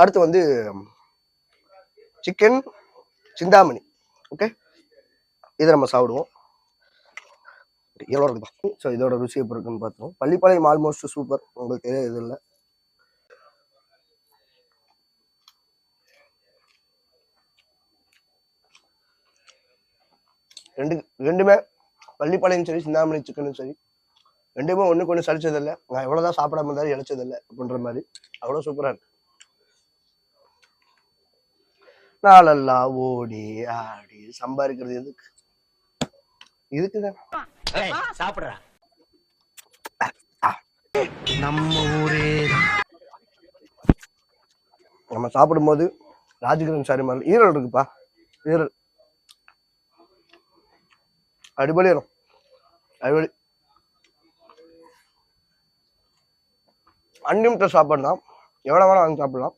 அடுத்து வந்து chicken Chintamani. Okay, இதை நம்ம சாப்பிடுவோம். எவ்வளோ இருக்குப்பா. ஸோ இதோட ருசி எப்படி இருக்குன்னு பார்த்துருவோம். பள்ளிப்பாளையம் ஆல்மோஸ்ட் சூப்பர், உங்களுக்கு தெரியாது இது இல்லை. ரெண்டுமே பள்ளிப்பாளையம் சரி சிந்தாமணி சிக்கனும் சரி ரெண்டுமே ஒன்றுக்கு ஒன்று சலிச்சதில்லை. நான் எவ்வளோதான் சாப்பிடாம இருந்தாலும் இழைச்சதில்லை அப்படின்ற மாதிரி அவ்வளோ சூப்பராக இருக்கு. நாளெல்லாம் ஓடி ஆடி சம்பாதிக்கிறது எதுக்கு? இதுக்குதான் சாப்பிடுற. நம்ம ஊரே நம்ம சாப்பிடும்போது ராஜகிரண் சாரி மாதிரி ஈரல் இருக்குப்பா. ஈரல் அடிபொலி வரும், அடிபொலி. அன்லிமிட்டட் சாப்பாடு தான், எவ்வளோ வேணால் வாங்கி சாப்பிடலாம்.